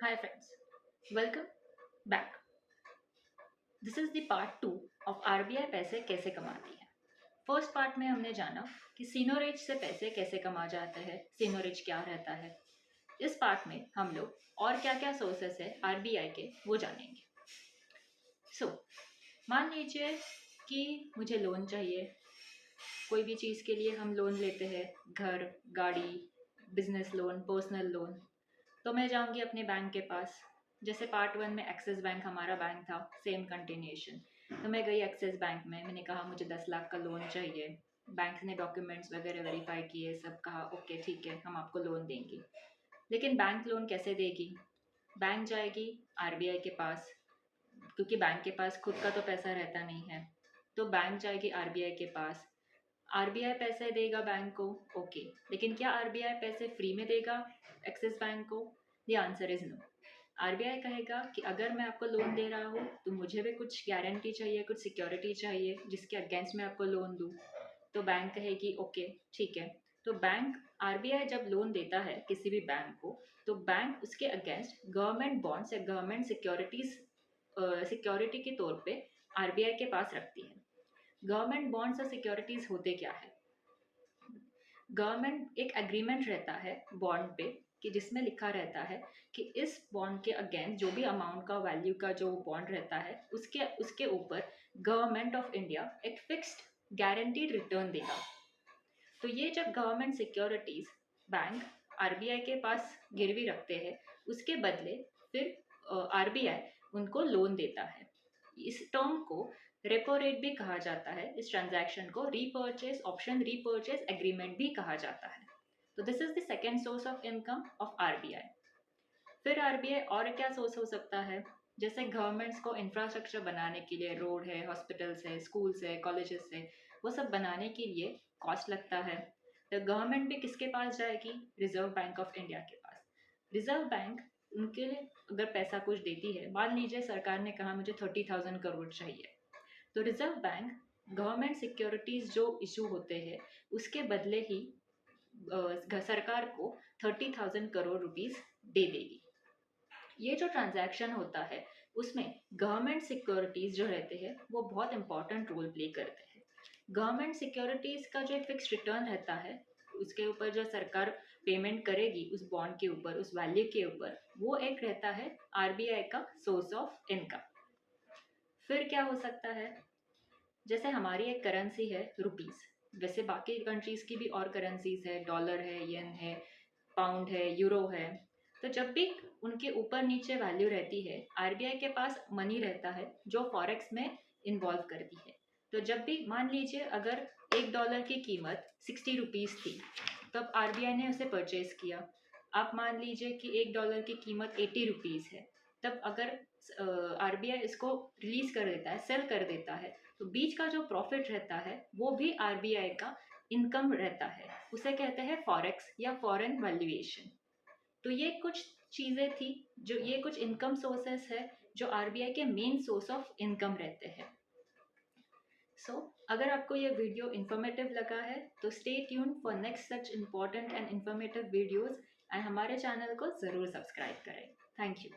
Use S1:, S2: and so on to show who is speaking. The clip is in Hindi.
S1: Hi friends, welcome back. This is the part 2 of RBI पैसे कैसे कमाती है। फर्स्ट पार्ट में हमने जाना कि सीनोरेज से पैसे कैसे कमा जाते हैं, सीनोरेज क्या रहता है। इस पार्ट में हम लोग और क्या क्या सोर्सेस है आरबीआई के वो जानेंगे। मान लीजिए कि मुझे लोन चाहिए। कोई भी चीज़ के लिए हम लोन लेते हैं, घर, गाड़ी, बिजनेस लोन, पर्सनल लोन। तो मैं जाऊंगी अपने बैंक के पास। जैसे पार्ट 1 में एक्सिस बैंक हमारा बैंक था, सेम कंटिन्यूएशन। तो मैं गई एक्सिस बैंक में, मैंने कहा मुझे 10 लाख का लोन चाहिए। बैंक ने डॉक्यूमेंट्स वगैरह वेरीफाई किए, सब कहा ओके ठीक है हम आपको लोन देंगे। लेकिन बैंक लोन कैसे देगी? बैंक जाएगी आरबीआई के पास, क्योंकि बैंक के पास खुद का तो पैसा रहता नहीं है। तो बैंक जाएगी आरबीआई के पास। आरबीआई पैसे देगा बैंक को, ओके। लेकिन क्या आरबीआई पैसे फ्री में देगा एक्सिस बैंक को? The answer is no. RBI कहेगा कि अगर मैं आपको लोन दे रहा हूँ तो मुझे भी कुछ गारंटी चाहिए, कुछ सिक्योरिटी चाहिए जिसके अगेंस्ट मैं आपको लोन दूँ। तो बैंक कहेगी ओके ठीक है। तो बैंक, आरबीआई जब लोन देता है किसी भी बैंक को, तो बैंक उसके अगेंस्ट गवर्नमेंट बॉन्ड्स या गवर्नमेंट सिक्योरिटीज, सिक्योरिटी के तौर पे आरबीआई के पास रखती है। गवर्नमेंट बॉन्ड्स और सिक्योरिटीज होते क्या है? गवर्नमेंट एक एग्रीमेंट रहता है बॉन्ड पे, कि जिसमें लिखा रहता है कि इस बॉन्ड के अगेंस्ट जो भी अमाउंट का वैल्यू का जो बॉन्ड रहता है उसके उसके ऊपर गवर्नमेंट ऑफ इंडिया एक फिक्स्ड गारंटीड रिटर्न देगा। तो ये जब गवर्नमेंट सिक्योरिटीज बैंक आरबीआई के पास गिरवी रखते हैं, उसके बदले फिर आरबीआई उनको लोन देता है। इस टर्म को रेपो रेट भी कहा जाता है। इस ट्रांजैक्शन को रीपर्चेज ऑप्शन रीपर्चेज एग्रीमेंट भी कहा जाता है। तो this is the second source of income of RBI. फिर आरबीआई और क्या सोर्स हो सकता है? जैसे गवर्नमेंट्स को इंफ्रास्ट्रक्चर बनाने के लिए, रोड है, हॉस्पिटल्स है, स्कूल्स है, कॉलेजेस है, वो सब बनाने के लिए कॉस्ट लगता है। तो गवर्नमेंट भी किसके पास जाएगी? रिजर्व बैंक ऑफ इंडिया के पास। रिजर्व बैंक उनके लिए अगर पैसा कुछ देती है, मान लीजिए सरकार ने कहा मुझे 30,000 करोड़ चाहिए, तो रिजर्व बैंक गवर्नमेंट सिक्योरिटीज जो इशू होते हैं उसके बदले ही सरकार को 30,000 करोड़ रुपीज दे देगी। ये जो ट्रांजैक्शन होता है उसमें गवर्नमेंट सिक्योरिटीज जो रहते हैं वो बहुत इंपॉर्टेंट रोल प्ले करते हैं। गवर्नमेंट सिक्योरिटीज का जो फिक्स रिटर्न रहता है, उसके ऊपर जो सरकार पेमेंट करेगी उस बॉन्ड के ऊपर, उस वैल्यू के ऊपर, वो एक रहता है आरबीआई का सोर्स ऑफ इनकम। फिर क्या हो सकता है? जैसे हमारी एक करेंसी है रुपीस, वैसे बाकी कंट्रीज की भी और करेंसीज है, डॉलर है, येन है, पाउंड है, यूरो है। तो जब भी उनके ऊपर नीचे वैल्यू रहती है, आरबीआई के पास मनी रहता है जो फॉरेक्स में इन्वॉल्व करती है। तो जब भी मान लीजिए अगर $1 की कीमत 60 रुपीज थी, तब आरबीआई ने उसे परचेज किया। आप मान लीजिए कि $1 की कीमत 80 रुपीज है, तब अगर आरबीआई इसको रिलीज कर देता है, सेल कर देता है, तो बीच का जो प्रॉफिट रहता है वो भी आरबीआई का इनकम रहता है। उसे कहते हैं फॉरेक्स या फॉरेन वैल्यूएशन। तो ये कुछ चीज़ें थी, जो ये कुछ इनकम सोर्सेस है जो आरबीआई के मेन सोर्स ऑफ इनकम रहते हैं। अगर आपको ये वीडियो इन्फॉर्मेटिव लगा है तो stay tune for next such important and informative videos, and हमारे चैनल को ज़रूर सब्सक्राइब करें। Thank you.